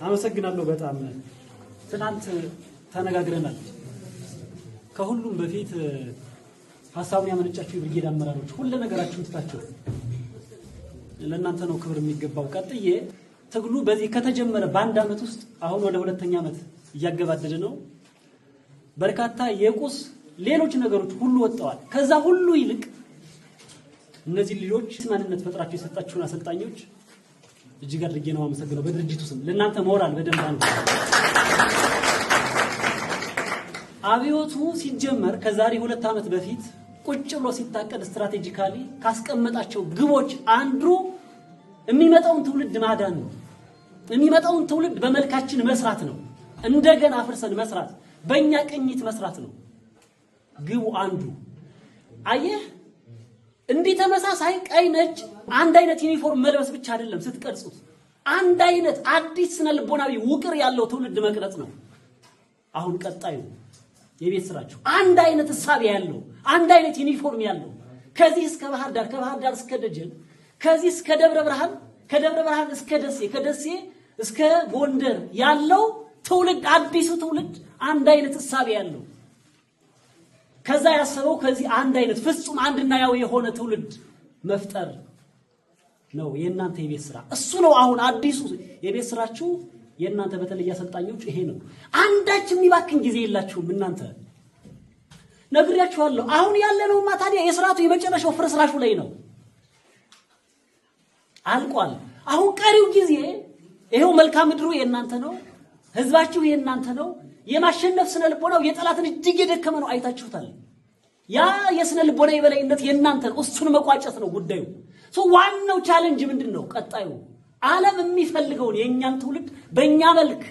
አመሰግናለሁ በጣም ትናንት ተነጋግረናል። ከሁሉም በፊት ሐሳቡን ያመነጫችሁ የብርጌድ አመራሮች ሁሉ ነገራችሁን ትታችሁ ለእናንተ ነው ክብር የሚገባው። ቀጥዬ ትግሉ በዚህ ከተጀመረ በአንድ አመት ውስጥ አሁን ወደ ሁለተኛ አመት እያገባደደ ነው። በርካታ የቁስ ሌሎች ነገሮች ሁሉ ወጣዋል። ከዛ ሁሉ ይልቅ እነዚህ ልጆች ማንነት ፈጥራችሁ የሰጣችሁን አሰልጣኞች እጅግ አድርጌ ነው አመሰግነው። በድርጅቱ ስም ለእናንተ ሞራል በደንብ አንተ አብዮቱ ሲጀመር ከዛሬ 2 አመት በፊት ቁጭ ብሎ ሲታቀድ ስትራቴጂካሊ ካስቀመጣቸው ግቦች አንዱ የሚመጣውን ትውልድ ማዳን ነው። የሚመጣውን ትውልድ በመልካችን መስራት ነው። እንደገና አፍርሰን መስራት፣ በእኛ ቅኝት መስራት ነው ግቡ አንዱ። አየህ እንዲህ ተመሳሳይ ቀይ ነጭ አንድ አይነት ዩኒፎርም መልበስ ብቻ አይደለም ስትቀርጹት፣ አንድ አይነት አዲስ ስነ ልቦናዊ ውቅር ያለው ትውልድ መቅረጽ ነው። አሁን ቀጣዩ የቤት ስራችሁ አንድ አይነት ሐሳብ ያለው አንድ አይነት ዩኒፎርም ያለው ከዚህ እስከ ባህር ዳር፣ ከባህር ዳር እስከ ደጀን፣ ከዚህ እስከ ደብረ ብርሃን፣ ከደብረ ብርሃን እስከ ደሴ፣ ከደሴ እስከ ጎንደር ያለው ትውልድ አዲሱ ትውልድ አንድ አይነት ሐሳብ ያለው ከዛ ያሰበው ከዚህ አንድ አይነት ፍጹም አንድና ያው የሆነ ትውልድ መፍጠር ነው የእናንተ የቤት ስራ። እሱ ነው አሁን አዲሱ የቤት ስራችሁ የእናንተ በተለይ አሰልጣኞች ይሄ ነው። አንዳች የሚባክን ጊዜ የላችሁም እናንተ ነግሬያችኋለሁ። አሁን ያለነውማ ታዲያ የስራቱ የመጨረሻው ፍርስራሹ ላይ ነው፣ አልቋል። አሁን ቀሪው ጊዜ ይሄው መልካም ምድሩ የእናንተ ነው፣ ህዝባችሁ የእናንተ ነው። የማሸነፍ ስነ ልቦናው የጠላትን እጅግ የደከመ ነው፣ አይታችሁታል። ያ የስነ ልቦና የበላይነት የእናንተ ነው፣ እሱን መቋጨት ነው ጉዳዩ። ዋናው ቻሌንጅ ምንድነው? ቀጣዩ ዓለም የሚፈልገውን የኛን ትውልድ በእኛ መልክ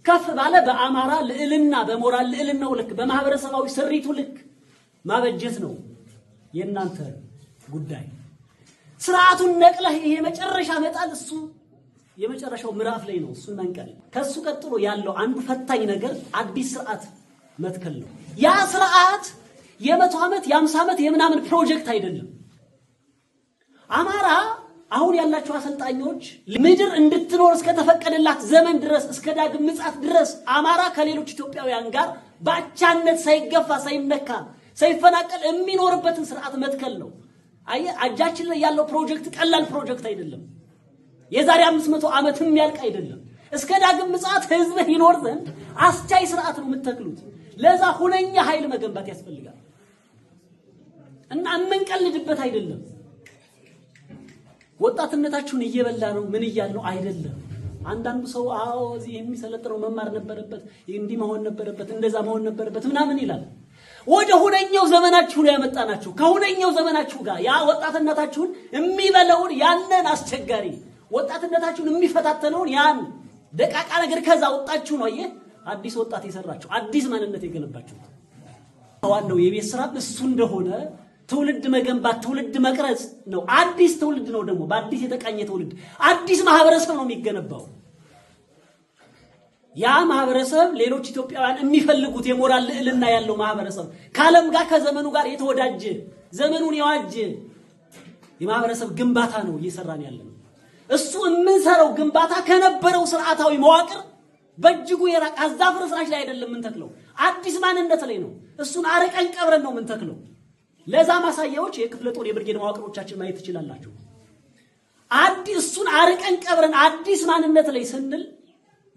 ከፍ ባለ በአማራ ልዕልና በሞራል ልዕልናው ልክ በማህበረሰባዊ ስሪቱ ልክ ማበጀት ነው የእናንተ ጉዳይ። ስርዓቱን ነቅለህ ይሄ መጨረሻ መጣል እሱ የመጨረሻው ምዕራፍ ላይ ነው። እሱን መንቀል ከሱ ቀጥሎ ያለው አንዱ ፈታኝ ነገር አዲስ ስርዓት መትከል ነው። ያ ስርዓት የ100 ዓመት የ50 ዓመት የምናምን ፕሮጀክት አይደለም። አማራ አሁን ያላችሁ አሰልጣኞች ምድር እንድትኖር እስከተፈቀደላት ዘመን ድረስ እስከ ዳግም ምጽአት ድረስ አማራ ከሌሎች ኢትዮጵያውያን ጋር ባቻነት ሳይገፋ ሳይነካ ሳይፈናቀል የሚኖርበትን ስርዓት መትከል ነው። አየህ አጃችን ላይ ያለው ፕሮጀክት ቀላል ፕሮጀክት አይደለም። የዛሬ 500 ዓመት የሚያልቅ አይደለም። እስከ ዳግም ምጽአት ህዝብ ይኖር ዘንድ አስቻይ ስርዓት ነው የምትተክሉት። ለዛ ሁነኛ ኃይል መገንባት ያስፈልጋል እና የምንቀልድበት አይደለም። ወጣትነታችሁን እየበላ ነው ምን እያልነው አይደለም። አንዳንዱ ሰው አዎ እዚህ የሚሰለጥነው መማር ነበረበት፣ እንዲህ መሆን ነበረበት፣ እንደዛ መሆን ነበረበት ምናምን ይላል። ወደ ሁነኛው ዘመናችሁ ላይ ያመጣናችሁ ከሁነኛው ዘመናችሁ ጋር ያ ወጣትነታችሁን የሚበላውን ያንን አስቸጋሪ ወጣትነታችሁን የሚፈታተነውን ያን ደቃቃ ነገር ከዛ ወጣችሁ ነው አየህ አዲስ ወጣት የሰራችሁ አዲስ ማንነት የገነባችሁ። ዋናው የቤት ስራ እሱ እንደሆነ ትውልድ መገንባት ትውልድ መቅረጽ ነው። አዲስ ትውልድ ነው ደግሞ በአዲስ የተቃኘ ትውልድ አዲስ ማህበረሰብ ነው የሚገነባው። ያ ማህበረሰብ ሌሎች ኢትዮጵያውያን የሚፈልጉት የሞራል ልዕልና ያለው ማህበረሰብ ከዓለም ጋር ከዘመኑ ጋር የተወዳጀ ዘመኑን የዋጀ የማህበረሰብ ግንባታ ነው እየሰራን ያለነው። እሱ የምንሰራው ግንባታ ከነበረው ስርዓታዊ መዋቅር በእጅጉ የራቀ አዛፍ ፍርስራሽ ላይ አይደለም የምንተክለው፣ አዲስ ማንነት ላይ ነው። እሱን አርቀን ቀብረን ነው የምንተክለው። ለዛ ማሳያዎች የክፍለ ጦር የብርጌድ መዋቅሮቻችን ማየት ትችላላችሁ። አዲስ እሱን አርቀን ቀብረን አዲስ ማንነት ላይ ስንል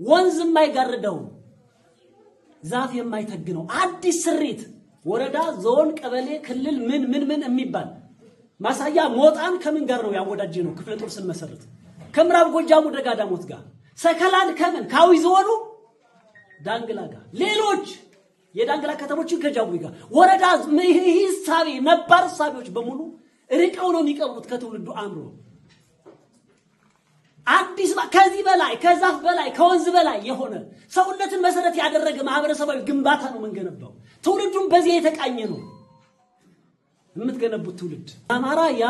ወንዝ የማይጋርደው ዛፍ የማይተግነው አዲስ ስሪት ወረዳ፣ ዞን፣ ቀበሌ፣ ክልል ምን የሚባል ማሳያ ሞጣን ከምን ጋር ነው ያወዳጀ ነው? ክፍለ ጦር ስንመሰርት ከምዕራብ ጎጃሙ ደጋዳሞት ጋር፣ ሰከላን ከምን ካዊ ዞኑ ዳንግላ ጋር፣ ሌሎች የዳንግላ ከተሞችን ከጃዊ ጋር ወረዳ ሂሳቢ ነባር ሳቢዎች በሙሉ ርቀው ነው የሚቀብሩት ከትውልዱ አምሮ። አዲስ ከዚህ በላይ ከዛፍ በላይ ከወንዝ በላይ የሆነ ሰውነትን መሰረት ያደረገ ማህበረሰባዊ ግንባታ ነው መንገነባው። ትውልዱም በዚህ የተቃኘ ነው የምትገነቡት ትውልድ። አማራ ያ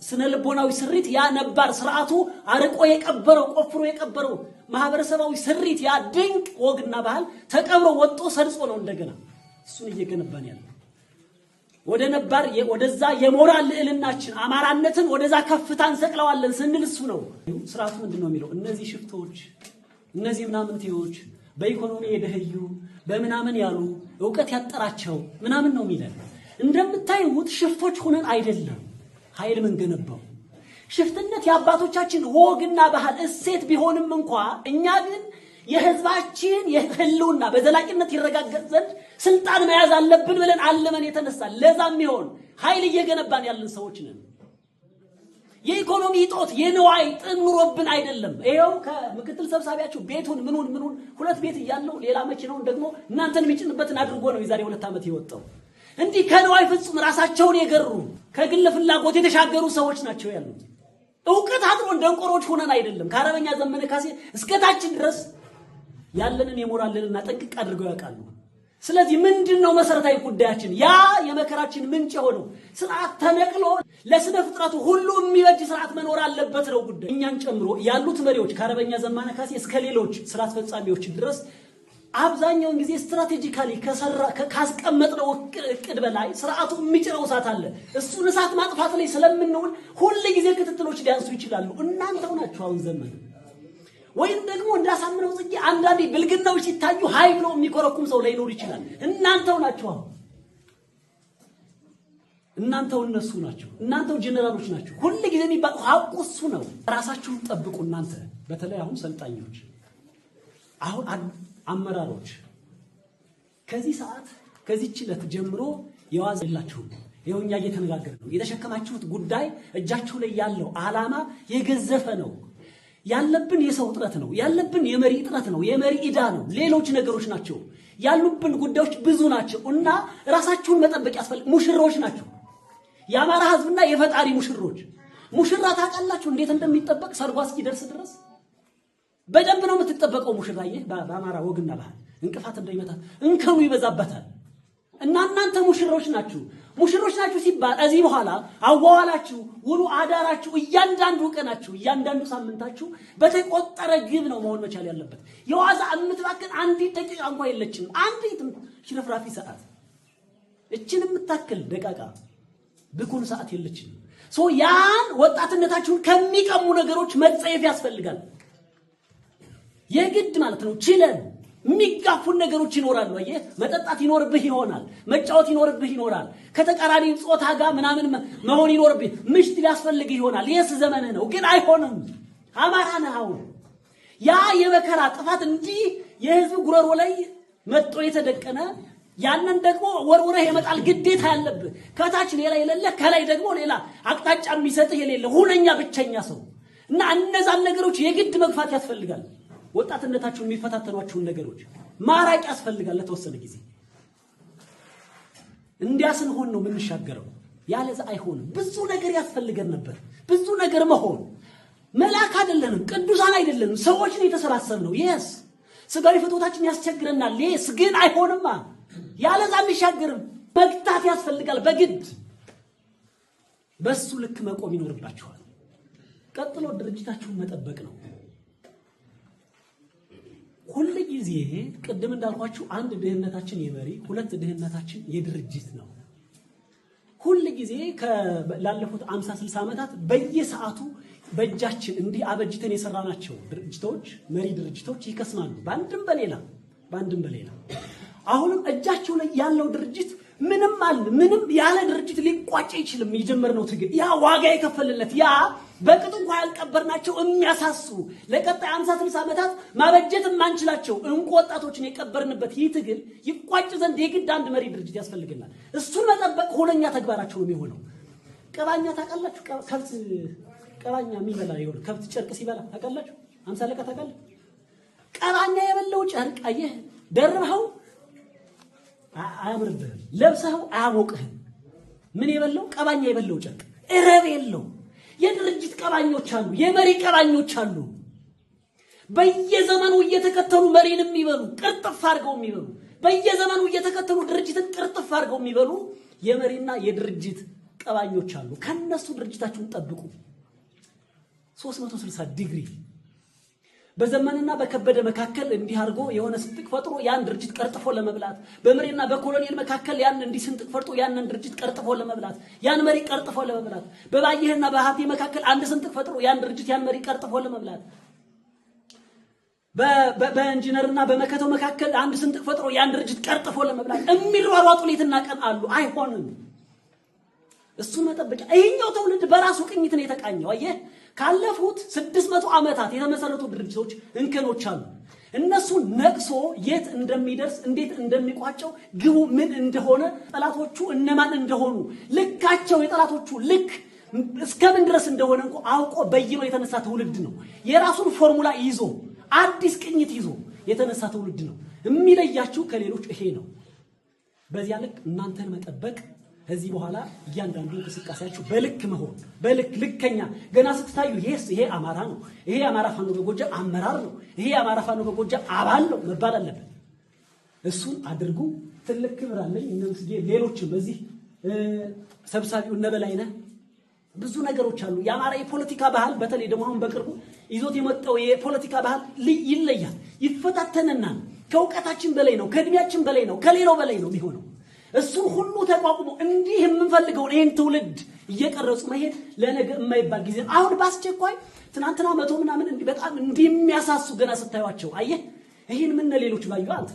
ስነ ልቦናዊ ስሪት ያ ነባር ስርዓቱ አርቆ የቀበረው ቆፍሮ የቀበረው ማህበረሰባዊ ስሪት ያ ድንቅ ወግና ባህል ተቀብሮ ወጥቶ ሰርጾ ነው እንደገና እሱን እየገነባን ያለው። ወደ ነባር ወደዛ የሞራል ልዕልናችን አማራነትን ወደዛ ከፍታን ሰቅለዋለን ስንል እሱ ነው። ስርዓቱ ምንድነው የሚለው? እነዚህ ሽፍቶች እነዚህ ምናምንቴዎች በኢኮኖሚ የደህዩ በምናምን ያሉ ዕውቀት ያጠራቸው ምናምን ነው የሚለው። እንደምታዩት ሽፍቶች ሆነን አይደለም ኃይል መንገነባው። ሽፍትነት የአባቶቻችን ወግና ባህል እሴት ቢሆንም እንኳን እኛ ግን የህዝባችን የህልውና በዘላቂነት ይረጋገጥ ዘንድ ስልጣን መያዝ አለብን ብለን አለመን የተነሳ ለዛም ይሆን ኃይል እየገነባን ያለን ሰዎች ነን። የኢኮኖሚ ጦት የንዋይ ጥኑሮብን አይደለም። ይሄው ከምክትል ሰብሳቢያችሁ ቤቱን ምኑን ሁለት ቤት እያለው ሌላ መኪናውን ደግሞ እናንተን የሚጭንበትን አድርጎ ነው የዛሬ 2 ዓመት የወጣው። እንዲህ ከንዋይ ፍጹም ራሳቸውን የገሩ ከግል ፍላጎት የተሻገሩ ሰዎች ናቸው ያሉት። ዕውቀት አጥሮ ደንቆሮች ሆነን አይደለም። ከአረበኛ ዘመነ ካሴ እስከታችን ድረስ ያለንን የሞራልንና ጠንቅቅ አድርገው ያውቃሉ። ስለዚህ ምንድነው መሰረታዊ ጉዳያችን? ያ የመከራችን ምንጭ የሆነው ስርዓት ተነቅሎ ለስነ ፍጥረቱ ሁሉ የሚበጅ ስርዓት መኖር አለበት ነው ጉዳይ። እኛን ጨምሮ ያሉት መሪዎች ከአረበኛ ዘመነ ካሴ እስከ ሌሎች ስራ አስፈጻሚዎች ድረስ አብዛኛውን ጊዜ ስትራቴጂካሊ ካስቀመጥነው እቅድ በላይ ስርዓቱ የሚጭረው እሳት አለ። እሱን እሳት ማጥፋት ላይ ስለምንውል ሁሉ ጊዜ ክትትሎች ሊያንሱ ይችላሉ። እናንተው ናችሁ አሁን ዘመን ወይም ደግሞ እንዳሳምነው ጽጌ አንዳንዴ ብልግናዎች ሲታዩ ሃይ ብሎ የሚኮረኩም ሰው ላይኖር ይችላል። እናንተው ናችሁ አሁን እናንተው እነሱ ናቸው። እናንተው ጀነራሎች ናቸው። ሁሉ ጊዜ የሚባለው ሀቁ እሱ ነው። ራሳችሁን ጠብቁ። እናንተ በተለይ አሁን ሰልጣኞች አሁን አመራሮች ከዚህ ሰዓት ከዚህ ችለት ጀምሮ የዋዘላችሁ ይኸውኛ እየተነጋገርን ነው። የተሸከማችሁት ጉዳይ እጃችሁ ላይ ያለው ዓላማ የገዘፈ ነው። ያለብን የሰው ጥረት ነው። ያለብን የመሪ ጥረት ነው። የመሪ ኢዳ ነው። ሌሎች ነገሮች ናቸው። ያሉብን ጉዳዮች ብዙ ናቸው እና ራሳችሁን መጠበቅ ያስፈልጋል። ሙሽሮች ናቸው። የአማራ ህዝብና የፈጣሪ ሙሽሮች። ሙሽራ ታውቃላችሁ እንዴት እንደሚጠበቅ ሰርጓ እስኪደርስ ድረስ በደንብ ነው የምትጠበቀው። ሙሽራዬ በአማራ ወግና ባህል እንቅፋት እንዳይመታ እንከኑ ይበዛበታል። እና እናንተ ሙሽሮች ናችሁ። ሙሽሮች ናችሁ ሲባል እዚህ በኋላ አዋዋላችሁ ውሉ አዳራችሁ እያንዳንዱ ቀናችሁ እያንዳንዱ ሳምንታችሁ በተቆጠረ ግብ ነው መሆን መቻል ያለበት። የዋዛ የምትባክን አንዲት ደቂቃ እንኳን የለችም። አንዲት ሽረፍራፊ ሰዓት እችን የምታክል ደቂቃ ብኩን ሰዓት የለችም። ያን ወጣትነታችሁን ከሚቀሙ ነገሮች መጸየፍ ያስፈልጋል። የግድ ማለት ነው። ችለን የሚጋፉን ነገሮች ይኖራሉ። አየህ መጠጣት ይኖርብህ ይሆናል። መጫወት ይኖርብህ ይኖራል። ከተቃራኒ ጾታ ጋር ምናምን መሆን ይኖርብህ ምሽት ሊያስፈልግህ ይሆናል። የስ ዘመንህ ነው። ግን አይሆንም። አማራ ነህ አሁን። ያ የመከራ ጥፋት እንዲህ የህዝብ ጉረሮ ላይ መጥቶ የተደቀነ ያንን ደግሞ ወርውረህ የመጣል ግዴታ ያለብህ ከታች ሌላ የሌለ ከላይ ደግሞ ሌላ አቅጣጫ የሚሰጥህ የሌለ ሁነኛ ብቸኛ ሰው እና እነዛን ነገሮች የግድ መግፋት ያስፈልጋል። ወጣትነታችሁን የሚፈታተኗችሁን ነገሮች ማራቅ ያስፈልጋል። ለተወሰነ ጊዜ እንዲያስንሆን ነው የምንሻገረው። ያለዛ አይሆንም። ብዙ ነገር ያስፈልገን ነበር። ብዙ ነገር መሆን መልአክ አይደለንም፣ ቅዱሳን አይደለንም፣ ሰዎች ነው የተሰባሰብነው። የስ ስጋዊ ፍቶታችን ያስቸግረናል። የስ ግን አይሆንማ። ያለዛ አንሻገርም። መግታት ያስፈልጋል በግድ። በሱ ልክ መቆም ይኖርባችኋል። ቀጥሎ ድርጅታችሁን መጠበቅ ነው። ሁሉ ጊዜ ቅድም እንዳልኳችሁ አንድ ድህነታችን የመሪ ሁለት ድህነታችን የድርጅት ነው። ሁሉ ጊዜ ላለፉት 50 60 ዓመታት በየሰዓቱ በእጃችን እንዲህ አበጅተን የሰራናቸው ድርጅቶች መሪ ድርጅቶች ይከስማሉ በአንድም በሌላ። አሁንም እጃቸው ላይ ያለው ድርጅት ምንም ያለ ድርጅት ሊቋጭ አይችልም። የጀመርነው ትግል ያ ዋጋ የከፈልለት ያ በቅጡ እንኳን ያልቀበርናቸው የሚያሳሱ ለቀጣይ 50 60 ዓመታት ማበጀት የማንችላቸው እንቁ ወጣቶችን የቀበርንበት ይህ ትግል ይቋጭ ዘንድ የግድ አንድ መሪ ድርጅት ያስፈልገናል። እሱን መጠበቅ ሁነኛ ተግባራቸው ነው የሚሆነው። ቀባኛ ታውቃላችሁ? ከብት ቀባኛ የሚበላ ይሆን ከብት ጨርቅ ሲበላ ታውቃላችሁ? 50 ለቀ ታውቃለህ? ቀባኛ የበላው ጨርቅ አየህ ደርበው አያምርብህም፣ ለብሰው አያሞቅህም። ምን የበላው ቀባኛ የበላው ጨርቅ እረብ የለው። የድርጅት ቀባኞች አሉ፣ የመሪ ቀባኞች አሉ። በየዘመኑ እየተከተሉ መሪን የሚበሉ ቅርጥፍ አድርገው የሚበሉ በየዘመኑ እየተከተሉ ድርጅትን ቅርጥፍ አድርገው የሚበሉ የመሪና የድርጅት ቀባኞች አሉ። ከነሱ ድርጅታችሁን ጠብቁ። 360 ዲግሪ በዘመንና በከበደ መካከል እንዲህ አድርጎ የሆነ ስንጥቅ ፈጥሮ ያን ድርጅት ቀርጥፎ ለመብላት፣ በመሪና በኮሎኔል መካከል ያን እንዲህ ስንጥቅ ፈጥሮ ያንን ድርጅት ቀርጥፎ ለመብላት፣ ያን መሪ ቀርጥፎ ለመብላት፣ በባየህና በሀብቴ መካከል አንድ ስንጥቅ ፈጥሮ ያን ድርጅት ያን መሪ ቀርጥፎ ለመብላት፣ በኢንጂነርና በመከተው መካከል አንድ ስንጥቅ ፈጥሮ ያን ድርጅት ቀርጥፎ ለመብላት የሚሯሯጡ ሌትና ቀን አሉ። አይሆንም። እሱን መጠበቂያ ይሄኛው ትውልድ በራሱ ቅኝት ነው የተቃኘው። አየህ፣ ካለፉት 600 ዓመታት የተመሰረቱ ድርጅቶች እንከኖች አሉ። እነሱ ነቅሶ የት እንደሚደርስ እንዴት እንደሚቋጨው ግቡ ምን እንደሆነ ጠላቶቹ እነማን እንደሆኑ ልካቸው የጠላቶቹ ልክ እስከምን ድረስ እንደሆነ እንኳን አውቆ በይኖ የተነሳ ትውልድ ነው። የራሱን ፎርሙላ ይዞ አዲስ ቅኝት ይዞ የተነሳ ትውልድ ነው። የሚለያችሁ ከሌሎች ይሄ ነው። በዚያ ልክ እናንተን መጠበቅ ከዚህ በኋላ እያንዳንዱ እንቅስቃሴያችሁ በልክ መሆን ልከኛ ገና ስትታዩ ይሄ አማራ ነው፣ ይሄ አማራ ፋኖ በጎጃም አመራር ነው፣ ይሄ አማራ ፋኖ በጎጃም አባል ነው መባል አለበት። እሱን አድርጉ። ትልቅ ክብር አለኝ። እነዚህ ሌሎችም በዚህ ሰብሳቢው ነበላይነህ ብዙ ነገሮች አሉ። የአማራ የፖለቲካ ባህል በተለይ ደግሞ አሁን በቅርቡ ይዞት የመጣው የፖለቲካ ባህል ይለያል፣ ይፈታተነናል። ከእውቀታችን በላይ ነው፣ ከእድሜያችን በላይ ነው፣ ከሌላው በላይ ነው የሚሆነው። እሱን ሁሉ ተቋቁሞ እንዲህ የምንፈልገውን ይሄን ትውልድ እየቀረጹ መሄድ ለነገ የማይባል ጊዜ አሁን በአስቸኳይ ትናንትና 100 ምናምን በጣም እንደሚያሳሱ ገና ስታዩአቸው አየህ። ይሄን ምን ሌሎች ባዩ አንተ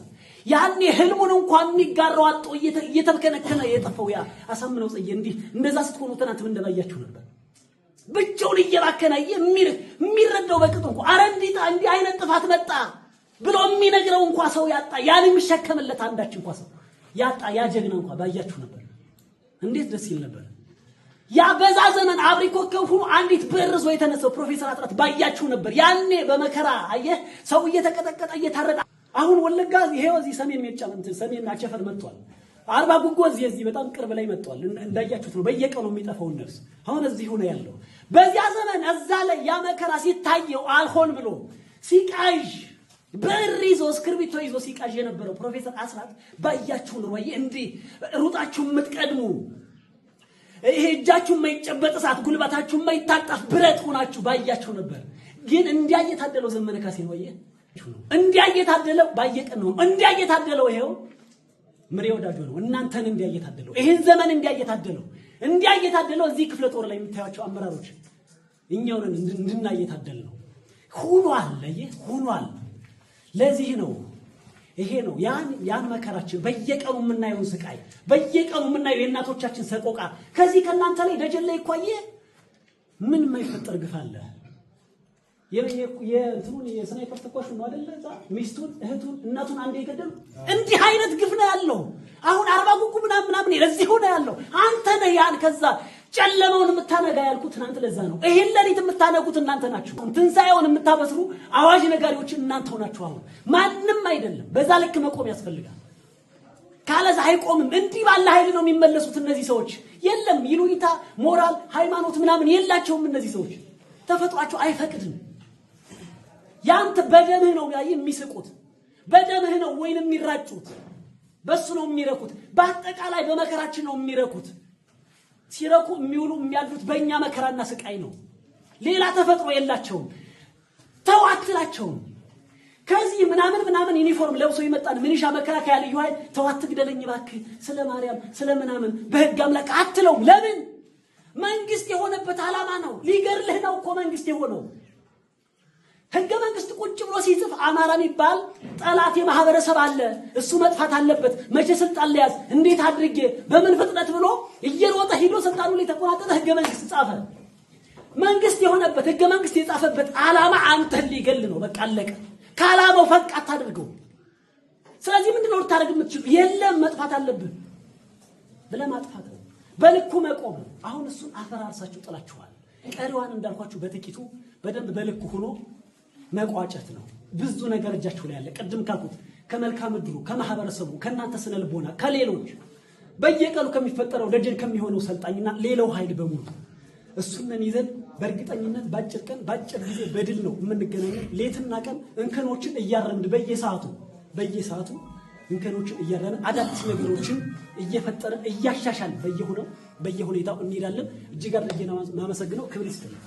ያኔ ህልሙን እንኳን የሚጋራው አጥቶ እየተከነከነ የጠፋው ያ አሳምነው ጽጌ እንዲህ እንደዛ ስትሆኑ ትናንት ምን እንደባያችሁ ነበር። ብቻውን እየባከነ የሚረዳው በቅጡ እንኳን አረ እንዲህ አይነት ጥፋት መጣ ብሎ የሚነግረው እንኳን ሰው ያጣ ያን የሚሸከምለት አንዳች እንኳን ሰው ያጣ ያ ጀግና እንኳን ባያችሁ ነበር። እንዴት ደስ ይል ነበር። ያ በዛ ዘመን አብሪ ኮከብ ሆኖ አንዲት በርዞ የተነሳው ፕሮፌሰር አጥራት ባያችሁ ነበር። ያኔ በመከራ አየህ ሰው እየተቀጠቀጠ እየታረደ አሁን ወለጋ ይሄው እዚህ ሰሜን ሜጫ ሰሜን አቸፈር መጥቷል። አርባ ጉጎ እዚህ በጣም ቅርብ ላይ መጥቷል። እንዳያችሁት ነው በየቀኑ የሚጠፋው ነፍስ አሁን እዚህ ሆነ ያለው። በዚያ ዘመን እዛ ላይ ያ መከራ ሲታየው አልሆን ብሎ ሲቃዥ በሪዞ እስክርቢቶ ይዞ ሲቃዥ የነበረው ፕሮፌሰር አስራት ባያችሁ ነው ወይ እንዲህ ሩጣችሁ የምትቀድሙ ይሄ እጃችሁ የማይጨበጥ እሳት ጉልበታችሁ የማይታጠፍ ብረት ሆናችሁ ባያችሁ ነበር። ግን እንዲያየታደለው ዘመነ ካሴ ነው ወይ እንዲያየታደለው ባየቀን ነው እንዲያየታደለው ይሄው ምሬ ወዳጆ ነው እናንተን እንዲያየታደለው ይሄን ዘመን እንዲያየታደለው እዚህ ክፍለ ጦር ላይ የምታያቸው አመራሮች እኛው ነን እንድናየታደል ነው ሆኗል። ለዚህ ነው ይሄ ነው ያን መከራችን በየቀኑ የምናየውን ስቃይ በየቀኑ የምናየው የእናቶቻችን ሰቆቃ ከዚህ ከናንተ ላይ ደጀን ላይ ቆየ ምን የማይፈጠር ግፍ አለ። የእንትኑን የስናይፐር ተኳሽ ነው አይደል? ሚስቱን እህቱን እናቱን አንዴ ይገደሉ እንዲህ አይነት ግፍ ነው ያለው። አሁን አርባ ጉጉ ምናምን ለዚህ ሆነ ያለው አንተ ነህ። ያን ከዛ ጨለማውን የምታነጋ ያልኩት እናንተ ለዛ ነው። ይሄን ለሊት የምታነጉት እናንተ ናችሁ። ትንሳኤውን የምታበስሩ አዋጅ ነጋሪዎች እናንተ ሆናችሁ። አሁን ማንም አይደለም። በዛ ልክ መቆም ያስፈልጋል። ካለዛ አይቆምም። እንዲህ ባለ ኃይል ነው የሚመለሱት እነዚህ ሰዎች። የለም ይሉኝታ ሞራል ሃይማኖት ምናምን የላቸውም እነዚህ ሰዎች። ተፈጥሯቸው አይፈቅድም። ያንተ በደምህ ነው የሚስቁት፣ በደምህ ነው ወይንም የሚራጩት፣ በሱ ነው የሚረኩት። በአጠቃላይ በመከራችን ነው የሚረኩት። ሲረኩ የሚውሉ የሚያልፉት በእኛ መከራና ስቃይ ነው። ሌላ ተፈጥሮ የላቸውም። ተዋትላቸውም ከዚህ ምናምን ዩኒፎርም ለብሶ ይመጣል ምንሻ መከላከያ ልዩ ኃይል ተዋት ግደለኝ እባክህ ስለ ማርያም ስለ ምናምን በህግ አምላክ አትለውም። ለምን? መንግስት የሆነበት ዓላማ ነው። ሊገርልህ ነው እኮ መንግስት የሆነው። ህገ መንግስት ቁጭ ብሎ ሲጽፍ አማራ የሚባል ጠላት የማህበረሰብ አለ፣ እሱ መጥፋት አለበት፣ መቼ ስልጣን ሊያዝ እንዴት አድርጌ በምን ፍጥነት ብሎ እየሮጠ ሄዶ ስልጣኑ ላይ ተቆናጠጠ ህገ መንግስት ጻፈ። መንግስት የሆነበት ህገ መንግስት የጻፈበት ዓላማ አንተን ሊገል ነው። በቃ አለቀ። ከዓላማው ፈቅ አታድርገው። ስለዚህ ምንድነው ልታደርግ የምትችሉ? የለም መጥፋት አለብህ ብለህ ማጥፋት ነው፣ በልኩ መቆም። አሁን እሱን አፈራርሳችሁ ጥላችኋል። ቀሪዋን እንዳልኳችሁ በጥቂቱ በደንብ በልኩ ሆኖ መቋጨት ነው። ብዙ ነገር እጃችሁ ላይ ያለ ቅድም ካልኩት ከመልካም ምድሩ ከማህበረሰቡ ከናንተ ስነ ልቦና ከሌሎች በየቀኑ ከሚፈጠረው ደጀን ከሚሆነው ሰልጣኝና ሌላው ኃይል በሙሉ እሱንን ይዘን በእርግጠኝነት ባጭር ቀን ባጭር ጊዜ በድል ነው የምንገናኘው። ሌትና ቀን እንከኖችን እያረምን በየሰዓቱ እንከኖችን እያረምን አዳዲስ ነገሮችን እየፈጠረን እያሻሻልን በየሁኔታው እንሄዳለን። እጅግ አድርጌ ነው የማመሰግነው። ክብር ይስጥልኝ።